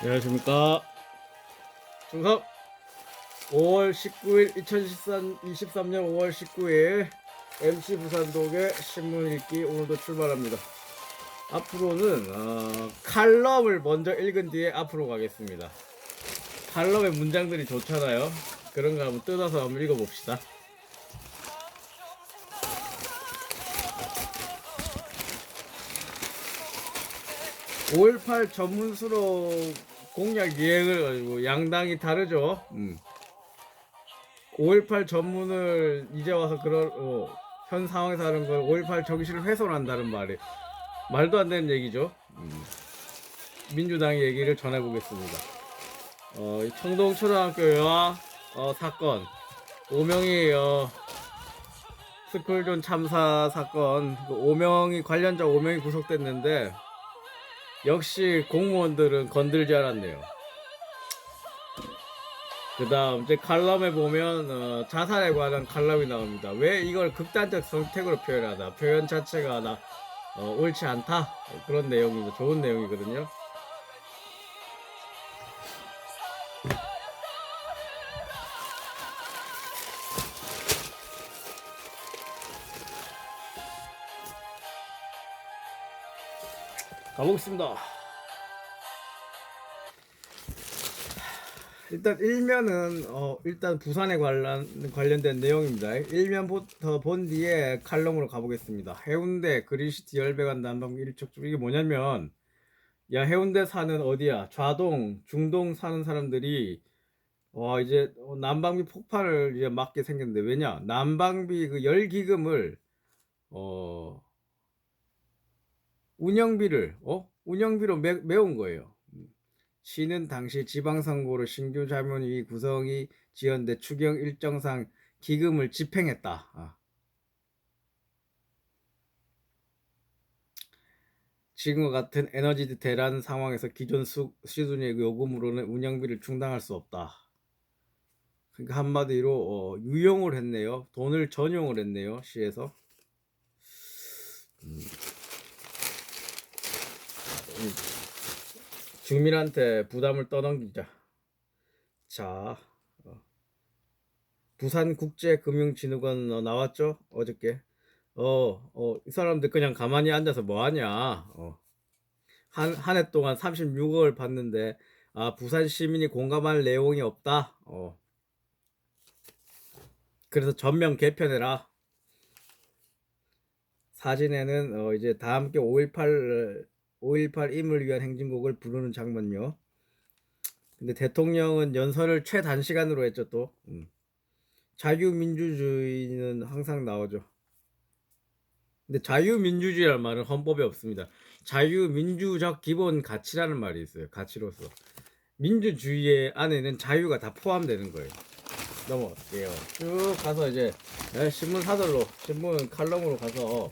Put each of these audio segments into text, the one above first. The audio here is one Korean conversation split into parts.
안녕하십니까. 충성 5월 19일 2023년 5월 19일 MC 부산독의 신문 읽기 오늘도 출발합니다. 앞으로는 칼럼을 먼저 읽은 뒤에 앞으로 가겠습니다. 칼럼의 문장들이 좋잖아요. 그런 거 한번 뜯어서 한번 읽어봅시다. (5.18) 전문수로 공약 이행을 가지고 양당이 다르죠. 5.18 전문을 이제 와서 현 상황에서 하는 건 5.18 정신을 훼손한다는 말도 안 되는 얘기죠. 민주당 얘기를 전해보겠습니다. 청동초등학교 여아 사건, 오명희 스쿨존 참사 사건, 관련자 5명이 구속됐는데 역시 공무원들은 건들지 않았네요. 그 다음 이제 칼럼에 보면 자살에 관한 칼럼이 나옵니다. 왜 이걸 극단적 선택으로 표현하다, 표현 자체가 옳지 않다, 그런 내용입니다. 좋은 내용이거든요. 가보겠습니다. 일단 일면은 일단 부산에 관련된 내용입니다. 일면부터 본 뒤에 칼럼으로 가보겠습니다. 해운대 그린시티 열배관 난방 일촉. 이게 뭐냐면, 야, 해운대 사는 어디야, 좌동 중동 사는 사람들이 이제 난방비 폭발을 이제 맞게 생겼는데, 왜냐, 난방비 그 열기금을 운영비로 메운 거예요. 시는 당시 지방선거로 신규 자문위 구성이 지연돼 추경 일정상 기금을 집행했다. 지금과 같은 에너지 대란 상황에서 기존 수준의 요금으로는 운영비를 충당할 수 없다. 그러니까 한마디로 유용을 했네요. 돈을 전용을 했네요. 시에서. 주민한테 부담을 떠넘기자. 자, 부산국제금융진흥원 나왔죠? 어저께. 이 사람들 그냥 가만히 앉아서 뭐 하냐. 한 해 동안 36억을 받는데, 부산 시민이 공감할 내용이 없다. 그래서 전면 개편해라. 사진에는 이제 다 함께 5.18 임을 위한 행진곡을 부르는 장면요. 근데 대통령은 연설을 최단시간으로 했죠, 또. 자유민주주의는 항상 나오죠. 근데 자유민주주의라는 말은 헌법에 없습니다. 자유민주적 기본 가치라는 말이 있어요. 가치로서. 민주주의 안에는 자유가 다 포함되는 거예요. 넘어갈게요. 쭉 가서 이제 신문 칼럼으로 가서,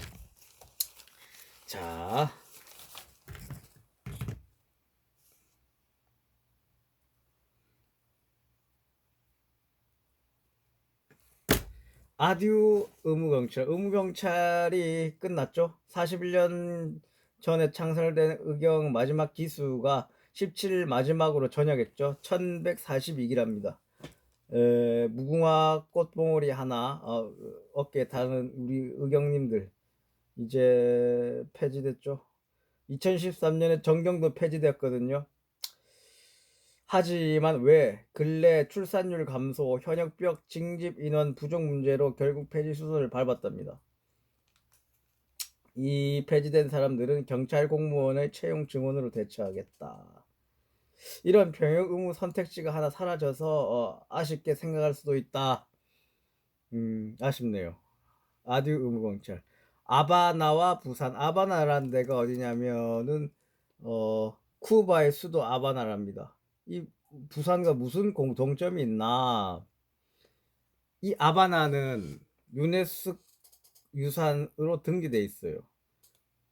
자, 아듀 의무경찰이 끝났죠. 41년 전에 창설된 의경 마지막 기수가 17일 마지막으로 전역했죠. 1142기랍니다. 무궁화 꽃봉오리 하나 어깨에 다는 우리 의경님들 이제 폐지됐죠. 2013년에 정경도 폐지되었거든요. 하지만 왜 근래 출산율 감소, 현역벽 징집 인원 부족 문제로 결국 폐지 수순을 밟았답니다. 이 폐지된 사람들은 경찰 공무원의 채용 증원으로 대처하겠다. 이런 병역 의무 선택지가 하나 사라져서 아쉽게 생각할 수도 있다. 아쉽네요. 아듀 의무경찰. 아바나와 부산. 아바나라는 데가 어디냐면은 쿠바의 수도 아바나랍니다. 이 부산과 무슨 공통점이 있나? 이 아바나는 유네스코 유산으로 등기돼 있어요.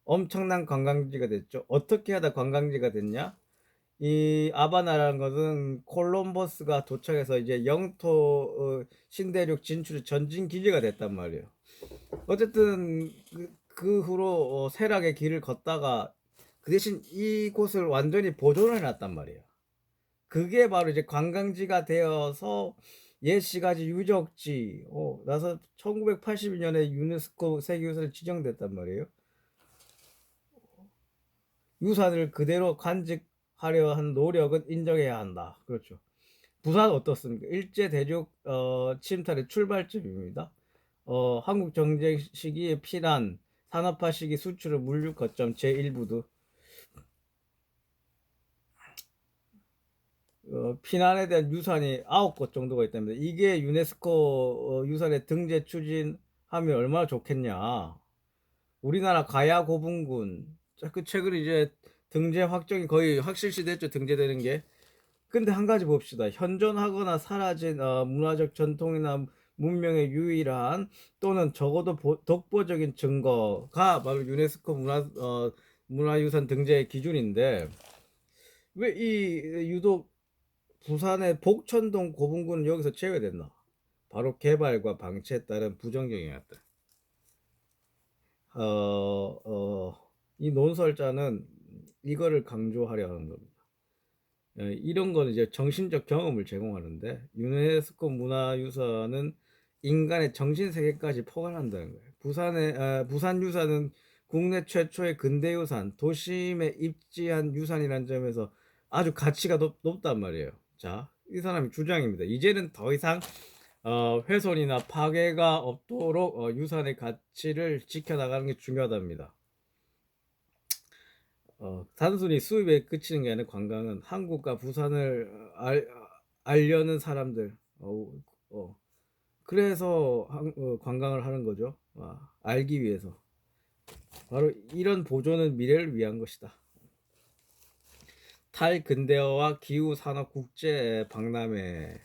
엄청난 관광지가 됐죠. 어떻게 하다 관광지가 됐냐? 이 아바나라는 것은 콜럼버스가 도착해서 이제 영토 신대륙 진출 전진 기지가 됐단 말이에요. 어쨌든 그 후로 세락의 길을 걷다가 그 대신 이곳을 완전히 보존을 해놨단 말이에요. 그게 바로 이제 관광지가 되어서 옛 시가지 유적지 나서 1982년에 유네스코 세계유산에 지정됐단 말이에요. 유산을 그대로 간직하려 한 노력은 인정해야 한다. 그렇죠. 부산 어떻습니까? 일제 대륙 침탈의 출발점입니다. 한국 정쟁 시기의 피난, 산업화 시기 수출의 물류 거점 제1부도 피난에 대한 유산이 9곳 정도가 있답니다. 이게 유네스코 유산에 등재 추진하면 얼마나 좋겠냐. 우리나라 가야 고분군 그 최근에 이제 등재 확정이 거의 확실시 됐죠. 등재되는 게. 근데 한 가지 봅시다. 현존하거나 사라진 문화적 전통이나 문명의 유일한 또는 적어도 독보적인 증거가 바로 유네스코 문화유산 등재 기준인데 왜 이 유독 부산의 복천동 고분군은 여기서 제외됐나? 바로 개발과 방치에 따른 부정경이었다. 이 논설자는 이거를 강조하려 하는 겁니다. 이런 거는 이제 정신적 경험을 제공하는데 유네스코 문화유산은 인간의 정신세계까지 포괄한다는 거예요. 부산 유산은 국내 최초의 근대유산, 도심에 입지한 유산이라는 점에서 아주 가치가 높단 말이에요. 자, 이 사람의 주장입니다. 이제는 더 이상 훼손이나 파괴가 없도록 유산의 가치를 지켜나가는 게 중요하답니다. 단순히 수입에 그치는 게 아니라 관광은 한국과 부산을 알려는 사람들 그래서 관광을 하는 거죠. 알기 위해서. 바로 이런 보존은 미래를 위한 것이다. 탈근대화와 기후산업 국제 박람회.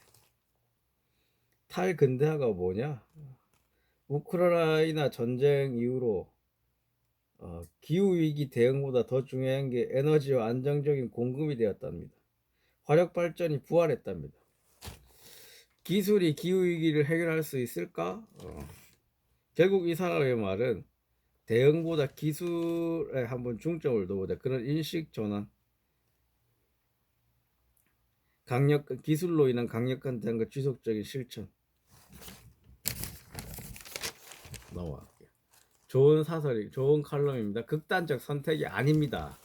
탈근대화가 뭐냐? 우크라이나 전쟁 이후로 기후위기 대응보다 더 중요한 게 에너지와 안정적인 공급이 되었답니다. 화력발전이 부활했답니다. 기술이 기후위기를 해결할 수 있을까? 결국 이 사람의 말은 대응보다 기술에 한번 중점을 둬보자. 그런 인식 전환, 기술로 인한 강력한 대응과 지속적인 실천. 넘어갈게요. 좋은 좋은 칼럼입니다. 극단적 선택이 아닙니다.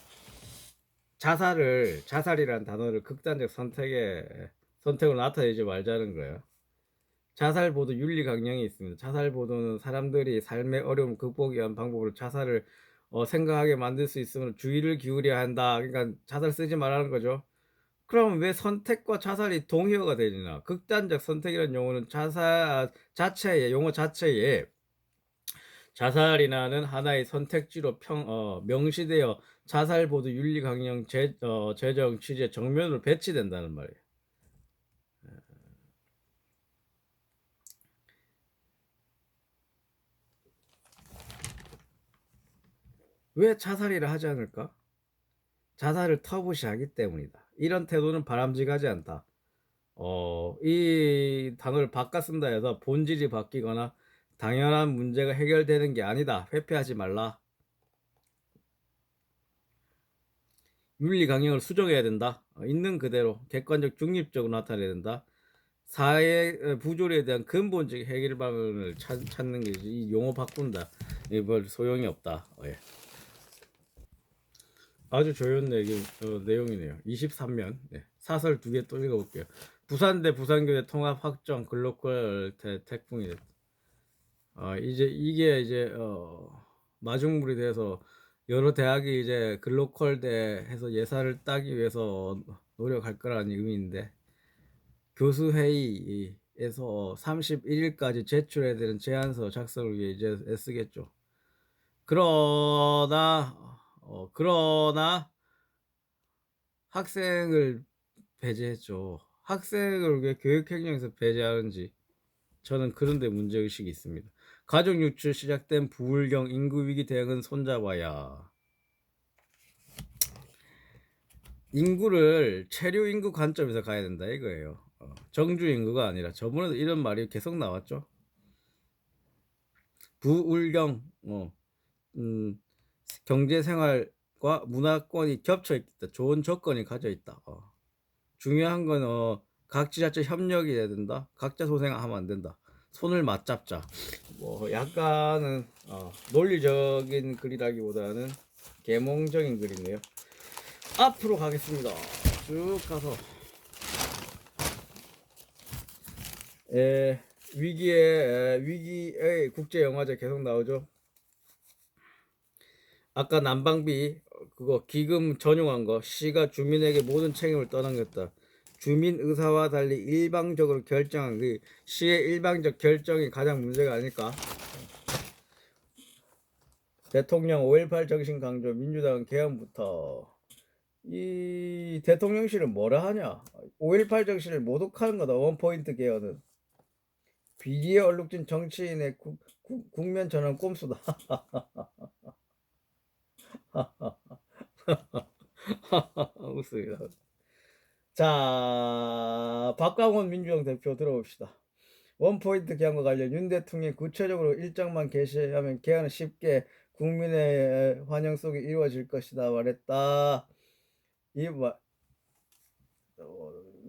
자살이라는 단어를 극단적 선택으로 나타내지 말자는 거예요. 자살보도 윤리 강령이 있습니다. 자살보도는 사람들이 삶의 어려움을 극복하기 위한 방법으로 자살을 생각하게 만들 수 있으면 주의를 기울여야 한다. 그러니까 자살 쓰지 말라는 거죠. 그럼 왜 선택과 자살이 동의어가 되느냐? 극단적 선택이라는 용어는 용어 자체에 자살이라는 하나의 선택지로 명시되어 자살보도 윤리 강령 제정 취지의 정면으로 배치된다는 말이에요. 왜 자살이라 하지 않을까? 자살을 터부시하기 때문이다. 이런 태도는 바람직하지 않다. 이 단어를 바꿔 쓴다 해서 본질이 바뀌거나 당연한 문제가 해결되는 게 아니다. 회피하지 말라. 윤리 강령을 수정해야 된다. 있는 그대로 객관적 중립적으로 나타내야 된다. 사회 부조리에 대한 근본적 해결 방안을 찾는 게 이 용어 바꾼다. 이별 소용이 없다. 예. 아주 좋은 내용이네요. 23면 사설 2개 또 읽어볼게요. 부산대 부산교대 통합 확정 글로컬 태풍이 됐다. 이제 이게 이제 마중물이 돼서 여러 대학이 이제 글로컬대 해서 예산을 따기 위해서 노력할 거라는 의미인데 교수회의에서 31일까지 제출해야 되는 제안서 작성을 위해 이제 애쓰겠죠. 그러나 학생을 배제했죠. 학생을 왜 교육행정에서 배제하는지 저는 그런데 문제의식이 있습니다. 가족 유출 시작된 부울경 인구위기 대응은 손잡아야. 인구를 체류 인구 관점에서 가야 된다 이거예요. 정주 인구가 아니라 저번에도 이런 말이 계속 나왔죠. 부울경 경제생활과 문화권이 겹쳐 있다. 좋은 조건이 가져 있다. 중요한 건 각지자체 협력이 돼야 된다. 각자 소생하면 안 된다. 손을 맞잡자. 뭐 약간은 논리적인 글이라기보다는 계몽적인 글이네요. 앞으로 가겠습니다. 쭉 가서 위기의 국제 영화제 계속 나오죠. 아까 난방비 그거 기금 전용한 거 시가 주민에게 모든 책임을 떠넘겼다. 주민 의사와 달리 일방적으로 결정한 그 시의 일방적 결정이 가장 문제가 아닐까. 대통령 5.18 정신 강조 민주당은 개헌부터. 이 대통령실은 뭐라 하냐. 5.18 정신을 모독하는 거다. 원포인트 개헌은 비리에 얼룩진 정치인의 국면 전환 꼼수다. 웃습니다. 자, 박광원 민주당 대표 들어봅시다. 원포인트 개헌과 관련 윤 대통령이 구체적으로 일정만 게시하면 개헌은 쉽게 국민의 환영 속에 이루어질 것이다 말했다.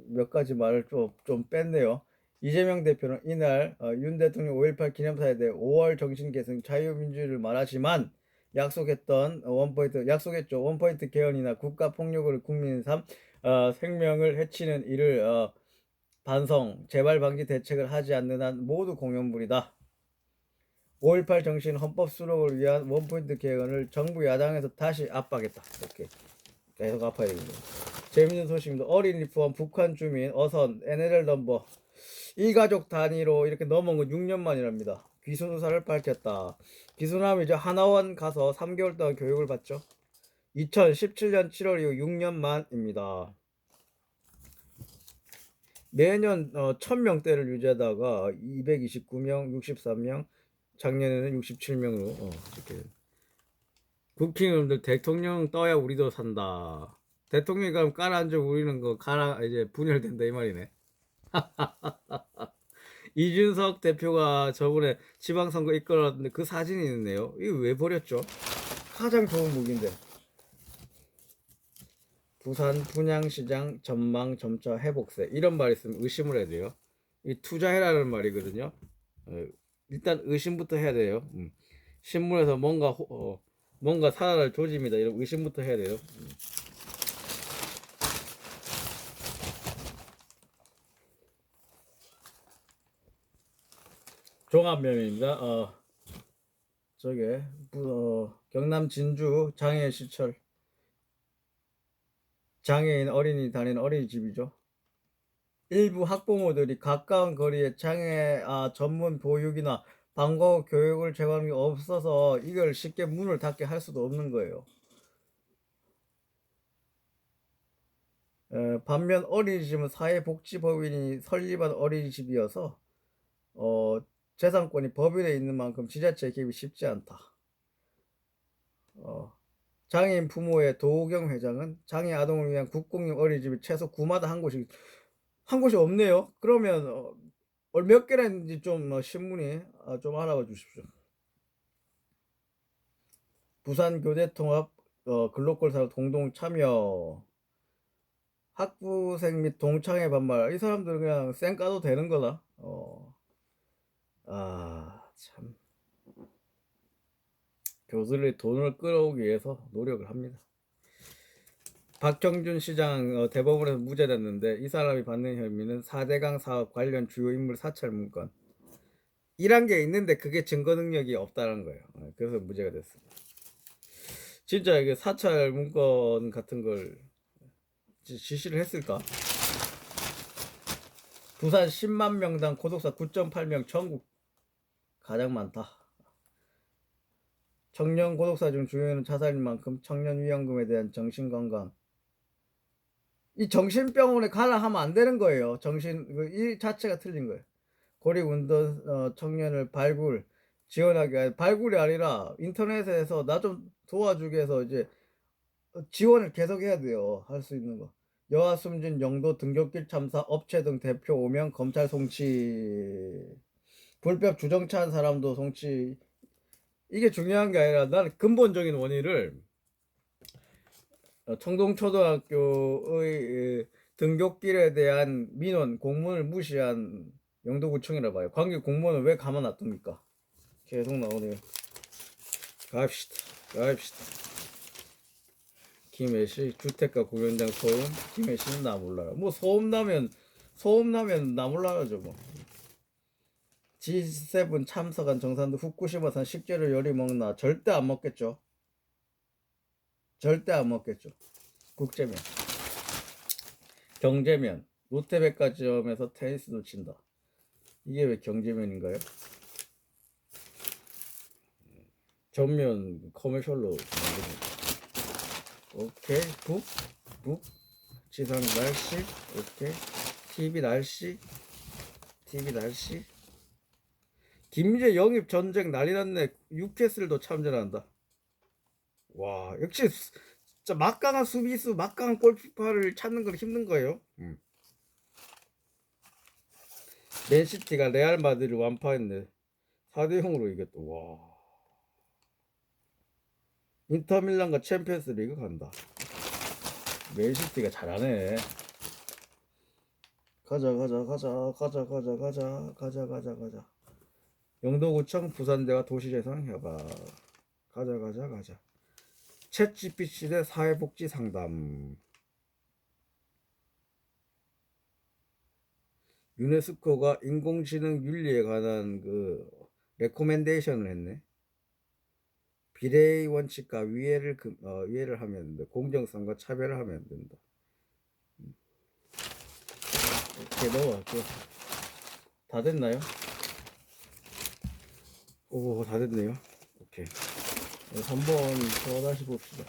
몇 가지 말을 좀 뺐네요. 이재명 대표는 이날 윤 대통령 5.18 기념사에 대해 5월 정신 계승 자유민주주의를 말하지만 약속했죠. 원포인트 개헌이나 국가 폭력을 국민의 삶 생명을 해치는 일을 반성, 재발 방지 대책을 하지 않는 한 모두 공연불이다. 5.18 정신 헌법 수록을 위한 원포인트 개헌을 정부 야당에서 다시 압박했다. 이렇게 계속 아파야 되겠네요. 재밌는 소식입니다. 어린이 포함 북한 주민 어선 NLL 넘버 일가족 단위로 이렇게 넘어온 건 6년 만이랍니다. 귀순수사를 밝혔다. 귀순하면 이제 하나원 가서 3개월 동안 교육을 받죠. 2017년 7월 이후 6년 만입니다. 매년 1000명대를 유지하다가 229명, 63명, 작년에는 67명으로 이렇게. 국회의원들 대통령 떠야 우리도 산다. 대통령이 가면 깔아앉아 우리는 거 가라 이제 분열된다 이 말이네. 이준석 대표가 저번에 지방선거 이끌었는데 그 사진이 있네요. 이거 왜 버렸죠? 가장 좋은 무기인데. 부산 분양시장 전망 점차 회복세 이런 말 있으면 의심을 해야 돼요. 이 투자해라는 말이거든요. 일단 의심부터 해야 돼요. 신문에서 뭔가 살아날 조짐이다 이런 의심부터 해야 돼요. 종합면입니다. 저게 경남 진주 장애인 시설 장애인 어린이 다니는 어린이집이죠. 일부 학부모들이 가까운 거리에 장애 전문 보육이나 방과 후 교육을 제공하는 게 없어서 이걸 쉽게 문을 닫게 할 수도 없는 거예요. 반면 어린이집은 사회복지법인이 설립한 어린이집이어서 재산권이 법인에 있는 만큼 지자체 개입이 쉽지 않다. 장애인 부모의 도우경 회장은 장애 아동을 위한 국공립 어린이집이 최소 구마다 한 곳이 없네요. 그러면 몇 개나 있는지 좀 신문이 좀 알아봐 주십시오. 부산 교대통합 글로컬 공동 참여 학부생 및 동창회 반발 이 사람들은 그냥 쌩 까도 되는 거다. 참 교수들이 돈을 끌어오기 위해서 노력을 합니다. 박정준 시장 대법원에서 무죄됐는데 이 사람이 받는 혐의는 4대강 사업 관련 주요 인물 사찰 문건 이란 게 있는데 그게 증거 능력이 없다는 거예요. 그래서 무죄가 됐습니다. 진짜 이게 사찰 문건 같은 걸 지시를 했을까? 부산 10만 명당 고독사 9.8명 전국 가장 많다. 청년 고독사 중 주요는 자살인 만큼 청년위험금에 대한 정신건강 이 정신병원에 가라 하면 안 되는 거예요. 이 자체가 틀린 거예요. 고립운동 청년을 지원하기 발굴이 아니라 인터넷에서 나 좀 도와주게 해서 이제 지원을 계속해야 돼요. 할 수 있는 거. 여아 숨진 영도 등굣길 참사 업체 등 대표 오면 검찰 송치 불법 주정차 한 사람도 송치 이게 중요한 게 아니라 나는 근본적인 원인을 청동초등학교의 등굣길에 대한 민원 공문을 무시한 영도구청이라 봐요. 관계 공무원을 왜 가만 놔둡니까? 계속 나오네요. 갑시다. 김해시 주택가 공연장 소음. 김해시는 나 몰라요. 뭐 소음 나면 나 몰라야죠 뭐. G7 참석한 정상들 후쿠시마산 식재료 요리 먹나? 절대 안 먹겠죠. 국제면, 경제면, 롯데백화점에서 테니스도 친다. 이게 왜 경제면인가요? 전면 커머셜로 만듭니다. 오케이. 북 지상 날씨. 오케이. TV 날씨. 김제 영입 전쟁 난리 났네. 뉴캐슬도 참전한다. 와, 역시 진짜 막강한 수비수, 막강한 골키퍼를 찾는 건 힘든 거예요. 맨시티가 레알 마드리를 완파했네. 4대 0으로 이겼다. 와. 인터밀란과 챔피언스 리그 간다. 맨시티가 잘하네. 가자. 영도구청 부산대와 도시재생협약. 가자. 챗GPT 대 사회복지 상담. 유네스코가 인공지능 윤리에 관한 그 레코멘데이션을 했네. 비례의 원칙과 위해를 하면 된다. 공정성과 차별을 하면 된다. 이렇게 넣어갈게요. 다 됐나요? 오, 다 됐네요. 오케이. 한번 더 다시 봅시다.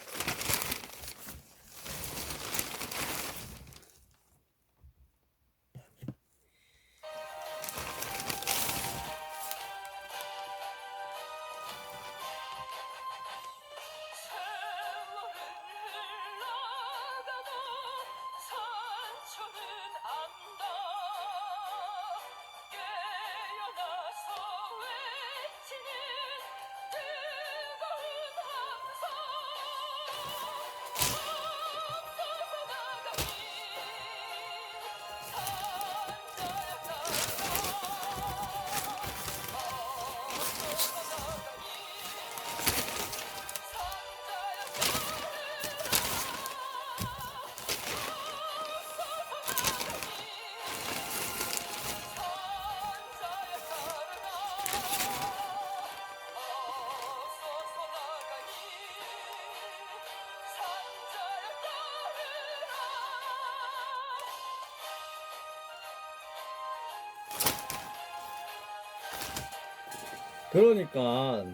그러니까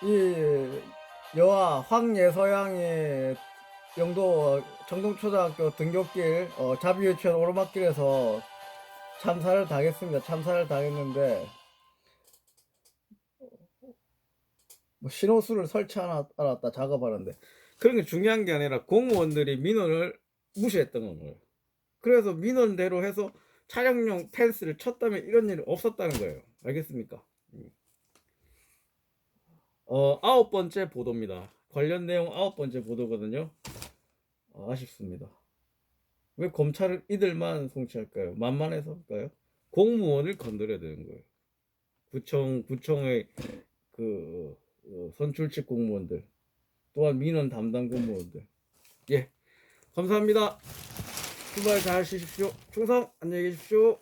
이 여아 황예서양의 영도 청동초등학교 등굣길 자비유치원 오르막길에서 참사를 당했습니다. 참사를 당했는데 뭐 신호수를 설치하놨다 작업하는데 그런 게 중요한 게 아니라 공무원들이 민원을 무시했던 거예요. 그래서 민원대로 해서 촬영용 펜스를 쳤다면 이런 일이 없었다는 거예요. 알겠습니까? 9번째 보도입니다. 관련 내용 9번째 보도거든요. 아쉽습니다. 왜 검찰은 이들만 송치할까요? 만만해서일까요? 공무원을 건드려야 되는 거예요. 구청의 그 선출직 공무원들, 또한 민원 담당 공무원들. 예, 감사합니다. 주말 잘 쉬십시오. 충성 안녕히 계십시오.